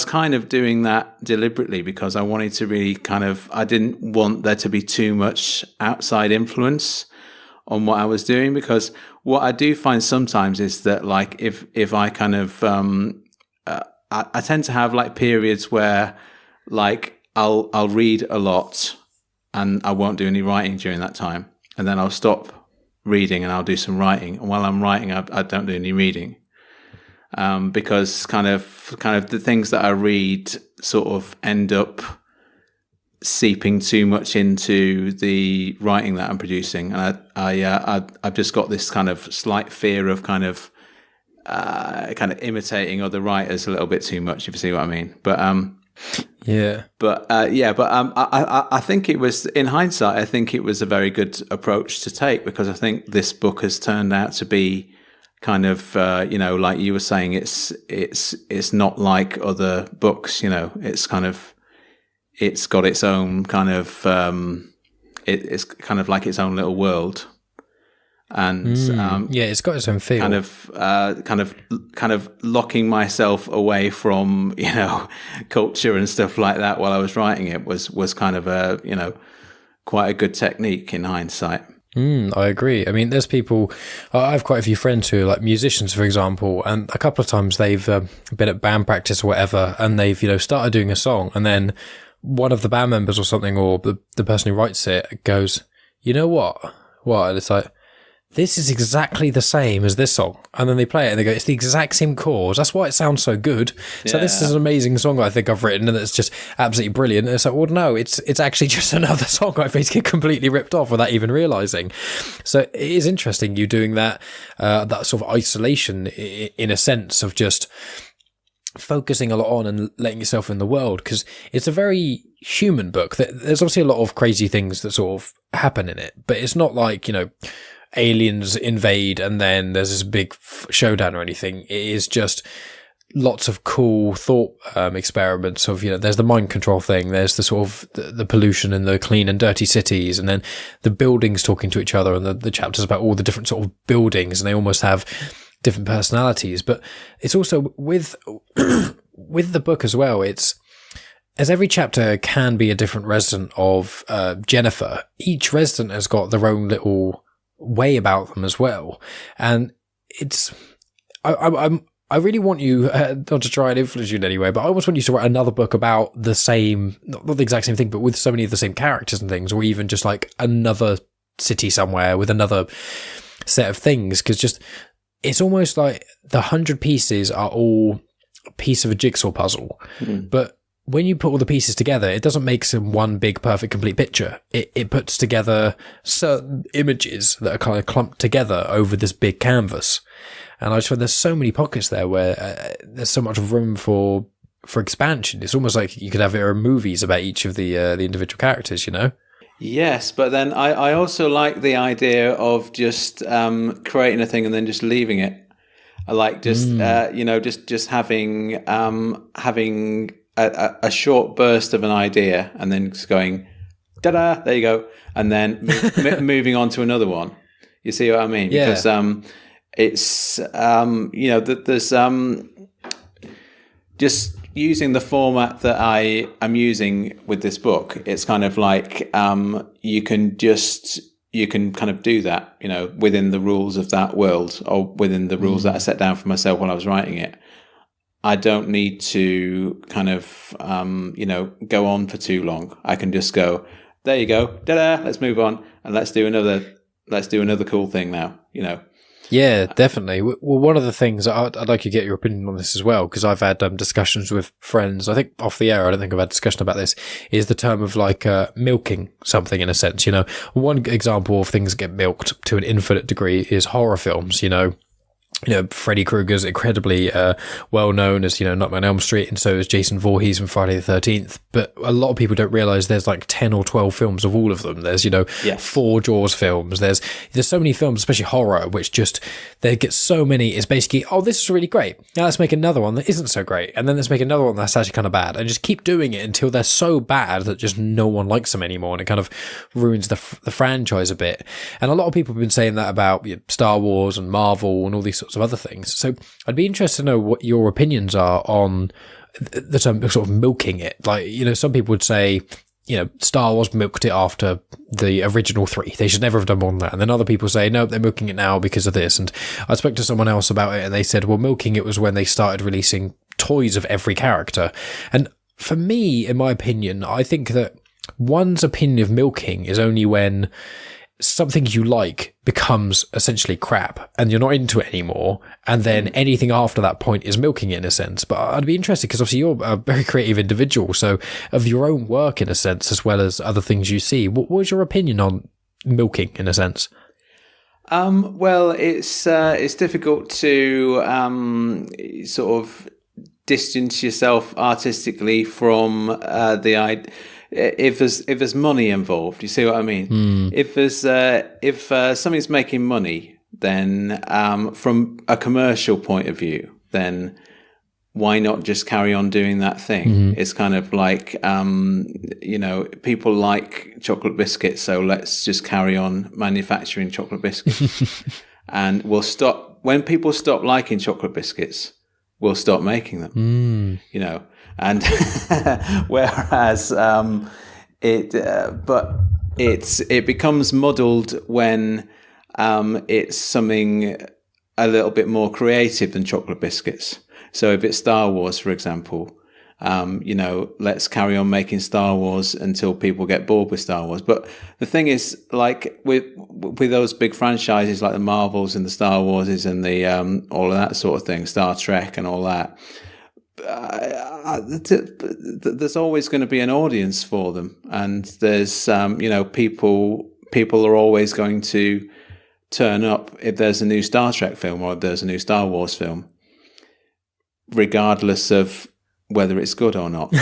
kind of doing that deliberately, because I wanted to really I didn't want there to be too much outside influence on what I was doing, because what I do find sometimes is that like if I kind of I tend to have like periods where like I'll read a lot and I won't do any writing during that time, and then I'll stop reading and I'll do some writing, and while I'm writing I don't do any reading. Because kind of the things that I read sort of end up seeping too much into the writing that I'm producing, and I've just got this kind of slight fear of kind of imitating other writers a little bit too much, if you see what I mean. But I think it was, in hindsight, I think it was a very good approach to take, because I think this book has turned out to be kind of, like you were saying, it's not like other books, it's kind of, it's got its own kind of, it's kind of like its own little world. And it's got its own feel. Kind of locking myself away from culture and stuff like that while I was writing it was kind of a quite a good technique in hindsight. I agree. I mean, there's people. I have quite a few friends who are like musicians, for example, and a couple of times they've been at band practice or whatever, and they've started doing a song, and then one of the band members or something, or the person who writes it, goes, "You know what? And it's like, this is exactly the same as this song. And then they play it and they go, it's the exact same chords. That's why it sounds so good. So this is an amazing song I think I've written and it's just absolutely brilliant. And it's like, well, no, it's actually just another song I've basically completely ripped off without even realising. So it is interesting you doing that, that sort of isolation in a sense of just focusing a lot on and letting yourself in the world, because it's a very human book. There's obviously a lot of crazy things that sort of happen in it, but it's not like, aliens invade and then there's this big showdown or anything. It is just lots of cool thought experiments of, there's the mind control thing, there's the sort of the pollution and the clean and dirty cities, and then the buildings talking to each other, and the chapters about all the different sort of buildings, and they almost have different personalities. But it's also with with the book as well, it's as every chapter can be a different resident of Jennifer, each resident has got their own little way about them as well. And it's I really want you not to try and influence you in any way, but I almost want you to write another book about the same, not the exact same thing, but with so many of the same characters and things, or even just like another city somewhere with another set of things, because just it's almost like the 100 pieces are all a piece of a jigsaw puzzle, but when you put all the pieces together, it doesn't make some one big, perfect, complete picture. It puts together certain images that are kind of clumped together over this big canvas. And I just find there's so many pockets there where there's so much room for expansion. It's almost like you could have movies about each of the individual characters, Yes, but then I also like the idea of just creating a thing and then just leaving it. I like just just having a short burst of an idea and then just going, da-da, there you go, and then moving on to another one. You see what I mean? Yeah. Because it's there's just using the format that I am using with this book. It's kind of like you can kind of do that, within the rules of that world, or within the rules that I set down for myself while I was writing it. I don't need to kind of, go on for too long. I can just go, there you go, da-da, let's move on, and let's do another cool thing now, Yeah, definitely. Well, one of the things I'd like to get your opinion on this as well, because I've had discussions with friends. I think off the air, I don't think I've had discussion about this. Is the term of like milking something in a sense. One example of things get milked to an infinite degree is horror films. Freddy Krueger's incredibly well known as, Nightmare on Elm Street, and so is Jason Voorhees from Friday the 13th. But a lot of people don't realise there's like 10 or 12 films of all of them. There's, 4 Jaws films. There's so many films, especially horror, which just, they get so many. It's basically, oh, this is really great. Now let's make another one that isn't so great. And then let's make another one that's actually kind of bad. And just keep doing it until they're so bad that just no one likes them anymore. And it kind of ruins the franchise a bit. And a lot of people have been saying that about Star Wars and Marvel and all these sorts of other things. So I'd be interested to know what your opinions are on the term sort of milking it. Like, some people would say, Star Wars milked it after the original 3. They should never have done more than that. And then other people say, no, they're milking it now because of this. And I spoke to someone else about it and they said, well, milking it was when they started releasing toys of every character. And for me, in my opinion, I think that one's opinion of milking is only when something you like becomes essentially crap and you're not into it anymore, and then anything after that point is milking it in a sense. But I'd be interested, because obviously you're a very creative individual, so of your own work in a sense, as well as other things you see, what was your opinion on milking in a sense? Well, it's difficult to sort of distance yourself artistically from the idea. If there's money involved, you see what I mean? If somebody's making money then from a commercial point of view, then why not just carry on doing that thing? It's kind of like, people like chocolate biscuits, so let's just carry on manufacturing chocolate biscuits. And we'll stop, when people stop liking chocolate biscuits, we'll stop making them, and whereas it becomes muddled when it's something a little bit more creative than chocolate biscuits. So if it's Star Wars, for example, let's carry on making Star Wars until people get bored with Star Wars. But the thing is, like with those big franchises like the Marvels and the Star Warses and the all of that sort of thing, Star Trek and all that, there's always going to be an audience for them, and there's people are always going to turn up if there's a new Star Trek film or if there's a new Star Wars film, regardless of whether it's good or not.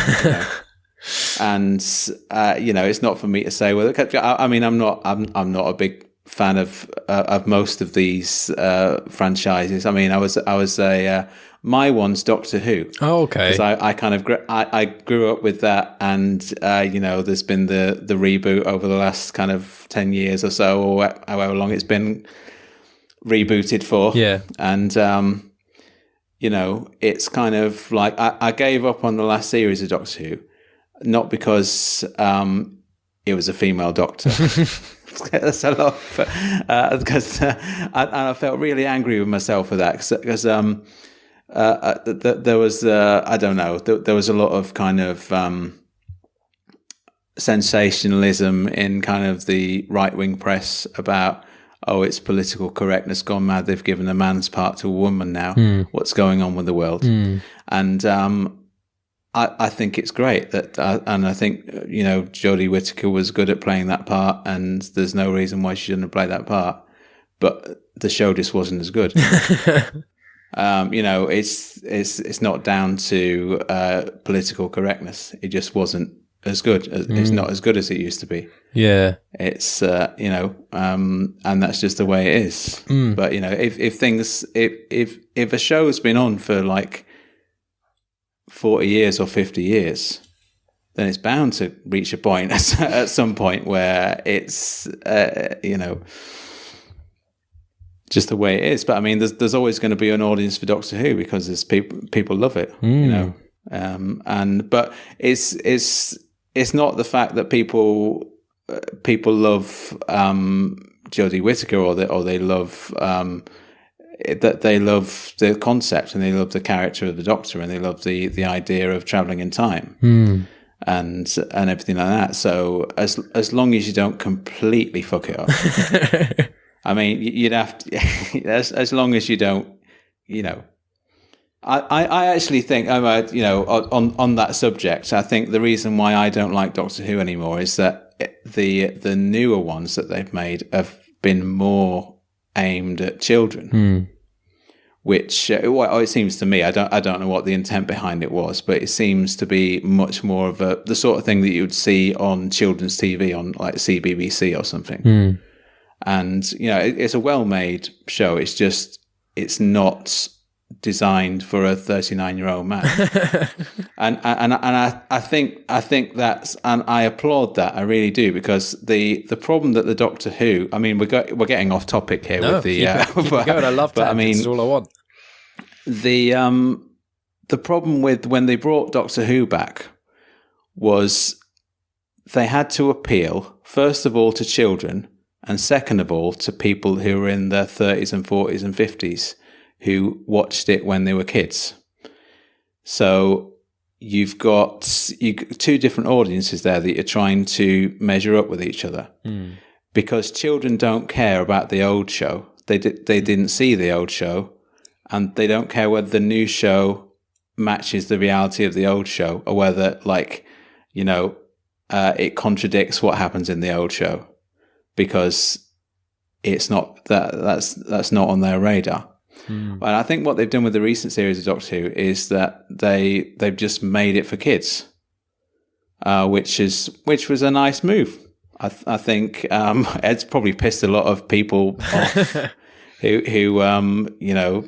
And it's not for me to say whether. I mean, I'm not a big fan of most of these franchises. I mean, I was my one's Doctor Who. Oh, okay. Because I kind of I grew up with that, and there's been the reboot over the last kind of 10 years or so, or however long it's been rebooted for. Yeah. And it's kind of like I gave up on the last series of Doctor Who, not because it was a female doctor. That's a lot, because I felt really angry with myself for that, because there was I don't know, there was a lot of kind of sensationalism in kind of the right-wing press about, oh, it's political correctness gone mad, they've given a man's part to a woman now, what's going on with the world? And I think it's great that and I think Jodie Whittaker was good at playing that part, and there's no reason why she shouldn't have played that part, but the show just wasn't as good. It's not down to political correctness, it just wasn't as good. It's not as good as it used to be. Yeah, it's and that's just the way it is. But if a show's been on for like 40 years or 50 years, then it's bound to reach a point at some point where it's just the way it is. But I mean, there's always going to be an audience for Doctor Who because there's people love it, but it's not the fact that people love Jodie Whittaker or they love that they love the concept and they love the character of the Doctor and they love the idea of traveling in time and everything like that. So as long as you don't completely fuck it up, I mean, you'd have to, as long as you don't, I actually think, on that subject, I think the reason why I don't like Doctor Who anymore is that the newer ones that they've made have been more aimed at children, which it seems to me, I don't know what the intent behind it was, but it seems to be much more of the sort of thing that you would see on children's TV on like CBBC or something. And it's a well-made show. It's just it's not designed for a 39-year-old man. and I think that's, and I applaud that, I really do, because the problem that the Doctor Who, I mean, we're getting off topic here with the keep it going. I love that. I mean, that's all I want. The problem with when they brought Doctor Who back was they had to appeal first of all to children, and second of all to people who were in their 30s and 40s and 50s who watched it when they were kids. So you've got two different audiences there that you're trying to measure up with each other. Because children don't care about the old show. They didn't see the old show, and they don't care whether the new show matches the reality of the old show or whether it contradicts what happens in the old show, because it's not that's not on their radar. And I think what they've done with the recent series of Doctor Who is that they've just made it for kids, which was a nice move. I think it's probably pissed a lot of people off who you know.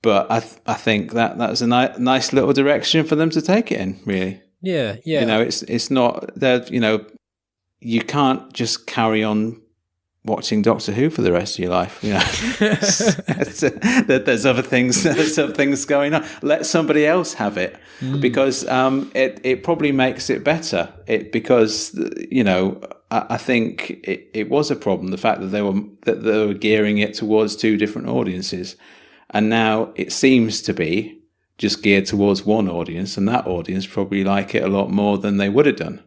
But I think that's a nice little direction for them to take it in, really. Yeah. You know, it's not that, you know, you can't just carry on watching Doctor Who for the rest of your life. You know, there's other things going on. Let somebody else have it, because it probably makes it better. Because you know, I think it was a problem, the fact that they were gearing it towards two different audiences, and now it seems to be just geared towards one audience, and that audience probably like it a lot more than they would have done.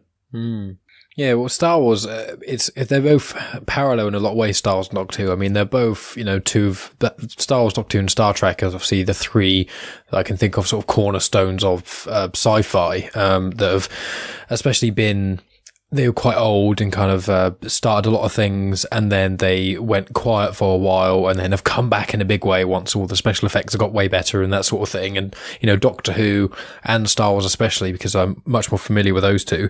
Yeah, well, Star Wars, they're both parallel in a lot of ways, Star Wars and Doctor Who. I mean, they're both, you know, Star Wars, Doctor Who and Star Trek are obviously the three that I can think of sort of cornerstones of sci-fi that have especially been... They were quite old and kind of started a lot of things, and then they went quiet for a while, and then have come back in a big way once all the special effects have got way better and that sort of thing. And, you know, Doctor Who and Star Wars especially, because I'm much more familiar with those two,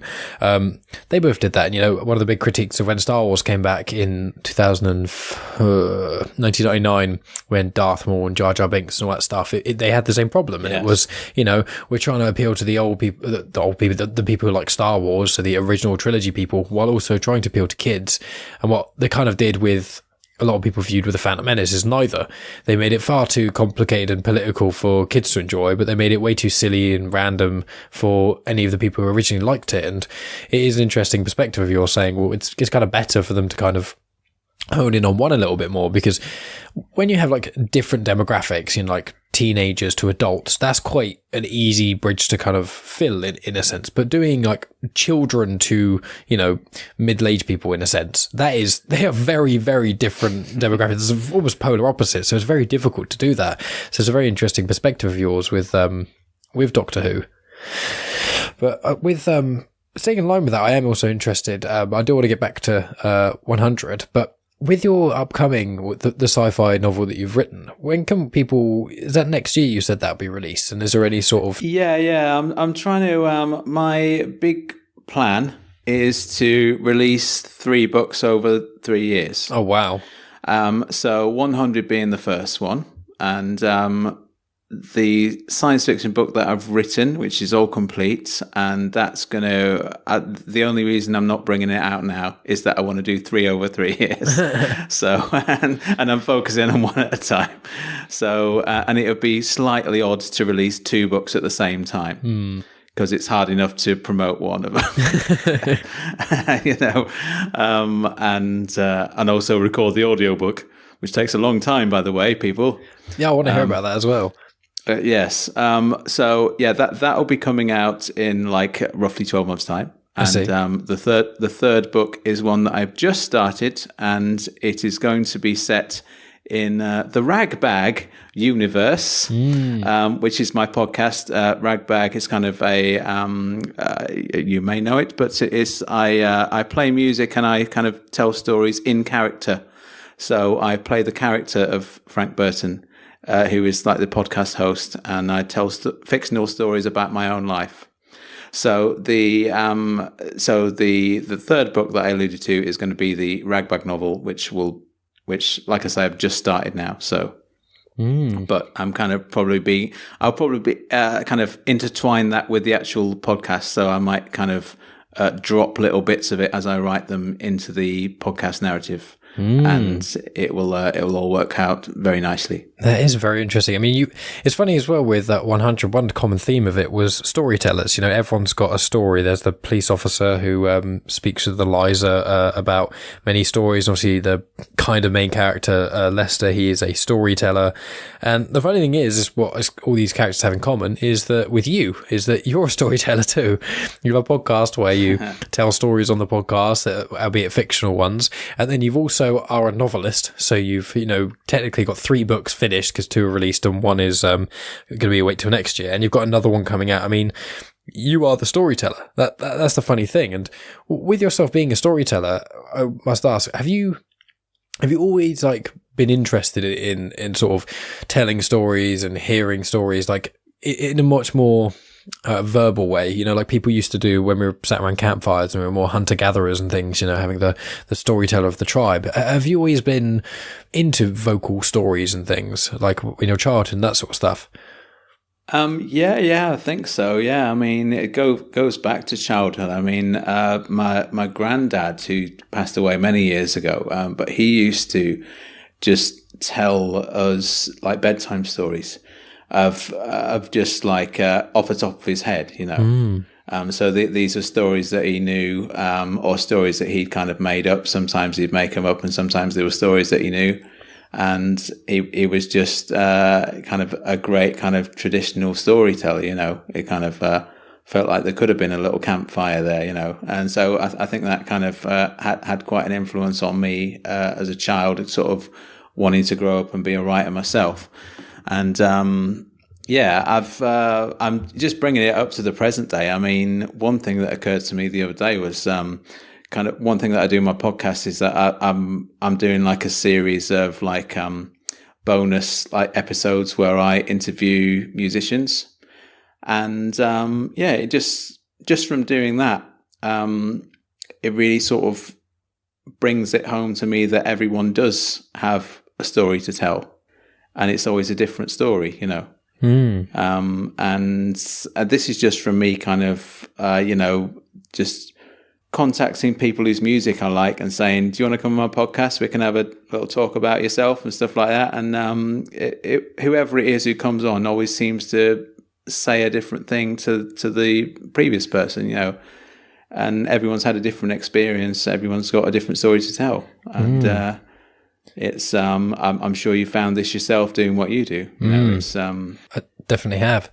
they both did that. And, you know, one of the big critiques of when Star Wars came back in 1999, when Darth Maul and Jar Jar Binks and all that stuff, they had the same problem. And It was, you know, we're trying to appeal to the people who like Star Wars, so the original trilogy people, while also trying to appeal to kids. And what they kind of did with a lot of people viewed with The Phantom Menace is neither. They made it far too complicated and political for kids to enjoy, but they made it way too silly and random for any of the people who originally liked it. And it is an interesting perspective of yours saying, well, it's kind of better for them to kind of hone in on one a little bit more, because when you have like different demographics, you know, like teenagers to adults, that's quite an easy bridge to kind of fill in a sense. But doing like children to, you know, middle-aged people in a sense, they are very, very different demographics. It's almost polar opposites. So it's very difficult to do that. So it's a very interesting perspective of yours with Doctor Who. But with staying in line with that, I am also interested. I do want to get back to 100, but with your upcoming, the sci-fi novel that you've written, when can people, is that next year you said that'll be released? And is there any sort of... Yeah. I'm trying to, my big plan is to release 3 books over 3 years. Oh, wow. So 100 being the first one. And the science fiction book that I've written, which is all complete, and that's going to... the only reason I'm not bringing it out now is that I want to do 3 over 3 years. So, and I'm focusing on one at a time. So, and it would be slightly odd to release 2 books at the same time. Because it's hard enough to promote one of them, you know, and also record the audiobook, which takes a long time, by the way, people. Yeah, I want to hear about that as well. Yes. So yeah, that'll be coming out in like roughly 12 months' time. And I see. The third book is one that I've just started, and it is going to be set in the Ragbag universe, which is my podcast. Ragbag is kind of a you may know it, but I play music and I kind of tell stories in character. So I play the character of Frank Burton, who is like the podcast host, and I tell fictional stories about my own life. So the third book that I alluded to is going to be the Ragbag novel, which like I say, I've just started now. So, but I'm kind of I'll probably be kind of intertwine that with the actual podcast. So I might kind of drop little bits of it as I write them into the podcast narrative. And it will all work out very nicely. That is very interesting. I mean, it's funny as well with 100. One common theme of it was storytellers. You know, everyone's got a story. There's the police officer who speaks with Eliza about many stories. Obviously, the kind of main character, Lester, he is a storyteller. And the funny thing is what all these characters have in common is that you're a storyteller too. You have a podcast where you tell stories on the podcast, albeit fictional ones, and then you've also are a novelist, so you've technically got 3 books finished because 2 are released and 1 is going to be a wait till next year, and you've got another one coming out. I mean, you are the storyteller. That's the funny thing. And with yourself being a storyteller, I must ask: have you always like been interested in sort of telling stories and hearing stories like in a much more verbal way, you know, like people used to do when we were sat around campfires and we were more hunter-gatherers and things, you know, having the storyteller of the tribe. Have you always been into vocal stories and things, like in your childhood and that sort of stuff? Yeah, I think so. Yeah, I mean, it goes back to childhood. I mean, my granddad, who passed away many years ago, but he used to just tell us like bedtime stories of just like off the top of his head, you know. So these are stories that he knew, or stories that he'd kind of made up. Sometimes he'd make them up, and sometimes they were stories that he knew. And he was just kind of a great kind of traditional storyteller, you know. It kind of felt like there could have been a little campfire there, you know. And so I think that kind of had quite an influence on me as a child, sort of wanting to grow up and be a writer myself. And I'm just bringing it up to the present day. I mean, one thing that occurred to me the other day was kind of one thing that I do in my podcast is that I'm doing like a series of like bonus like episodes where I interview musicians, and it just from doing that, it really sort of brings it home to me that everyone does have a story to tell, and it's always a different story, you know. And this is just from me kind of just contacting people whose music I like and saying, do you want to come on my podcast? We can have a little talk about yourself and stuff like that. And whoever it is who comes on always seems to say a different thing to the previous person, you know. And everyone's had a different experience. Everyone's got a different story to tell. And it's I'm sure you found this yourself doing what you do. You know, it's I definitely have.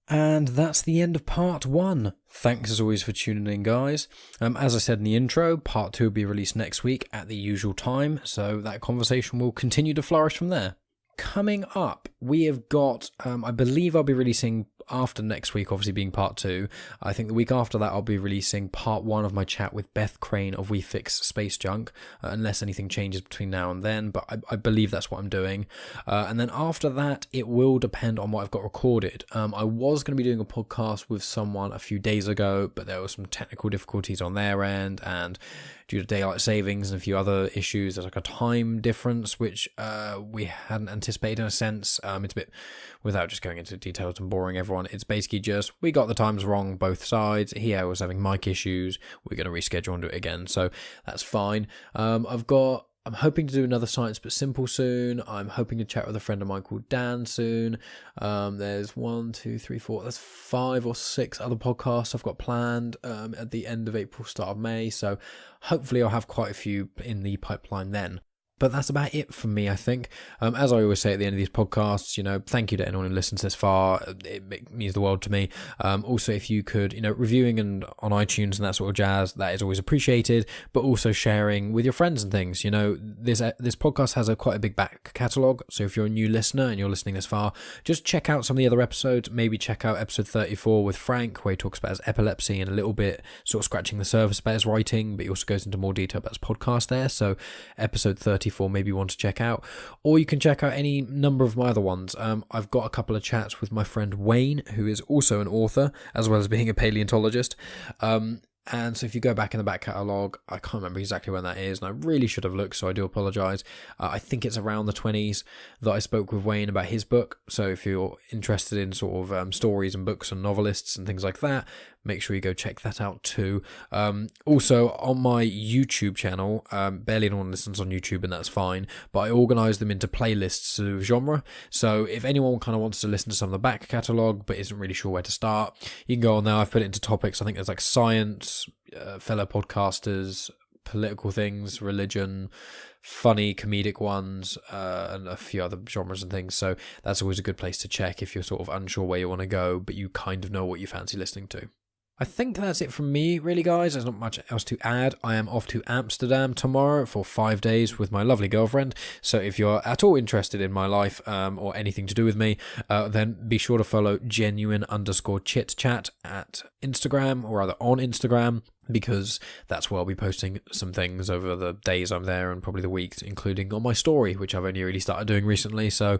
And that's the end of part 1. Thanks as always for tuning in, guys. As I said in the intro, part 2 will be released next week at the usual time, so that conversation will continue to flourish from there. Coming up, we have got, I believe I'll be releasing after next week, obviously being part 2. I think the week after that I'll be releasing part 1 of my chat with Beth Crane of We Fix Space Junk, unless anything changes between now and then, but I believe that's what I'm doing. And then after that, it will depend on what I've got recorded. I was going to be doing a podcast with someone a few days ago, but there were some technical difficulties on their end, and due to daylight savings and a few other issues, there's like a time difference, which we hadn't anticipated in a sense. It's a bit, without just going into details and boring everyone, it's basically just, we got the times wrong, both sides. He was having mic issues. We're going to reschedule and do it again. So that's fine. I'm hoping to do another Science But Simple soon. I'm hoping to chat with a friend of mine called Dan soon. There's 5 or 6 other podcasts I've got planned at the end of April, start of May. So hopefully I'll have quite a few in the pipeline then. But that's about it from me, I think. As I always say at the end of these podcasts, you know, thank you to anyone who listens this far. It means the world to me. Also, if you could, you know, reviewing and on iTunes and that sort of jazz, that is always appreciated. But also sharing with your friends and things. You know, this podcast has quite a big back catalogue. So if you're a new listener and you're listening this far, just check out some of the other episodes. Maybe check out episode 34 with Frank, where he talks about his epilepsy and a little bit sort of scratching the surface about his writing, but he also goes into more detail about his podcast there. So episode 34. Maybe you want to check out, or you can check out any number of my other ones. I've got a couple of chats with my friend Wayne, who is also an author as well as being a paleontologist, and so if you go back in the back catalogue, I can't remember exactly when that is, and I really should have looked, so I do apologise. I think it's around the 20s that I spoke with Wayne about his book, so if you're interested in sort of stories and books and novelists and things like that, make sure you go check that out too. Also, on my YouTube channel, barely anyone listens on YouTube, and that's fine, but I organise them into playlists of genre, so if anyone kind of wants to listen to some of the back catalogue but isn't really sure where to start, you can go on there. I've put it into topics. I think there's like science, fellow podcasters, political things, religion, funny comedic ones, and a few other genres and things. So that's always a good place to check if you're sort of unsure where you want to go, but you kind of know what you fancy listening to. I think that's it from me, really, guys. There's not much else to add. I am off to Amsterdam tomorrow for 5 days with my lovely girlfriend. So if you're at all interested in my life or anything to do with me, then be sure to follow genuine_Chit-Chat at Instagram, or rather on Instagram, because that's where I'll be posting some things over the days I'm there and probably the weeks, including on my story, which I've only really started doing recently. So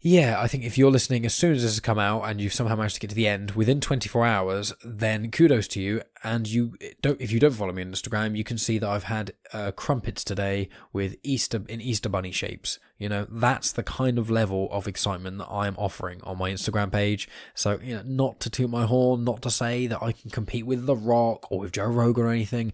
yeah, I think if you're listening as soon as this has come out and you've somehow managed to get to the end within 24 hours, then kudos to you. And if you don't follow me on Instagram, you can see that I've had crumpets today with Easter bunny shapes. You know, that's the kind of level of excitement that I am offering on my Instagram page. So, you know, not to toot my horn, not to say that I can compete with The Rock or with Joe Rogan or anything,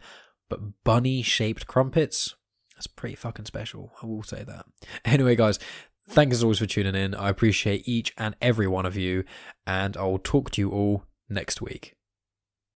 but bunny-shaped crumpets, that's pretty fucking special. I will say that. Anyway, guys, thanks as always for tuning in. I appreciate each and every one of you, and I'll talk to you all next week.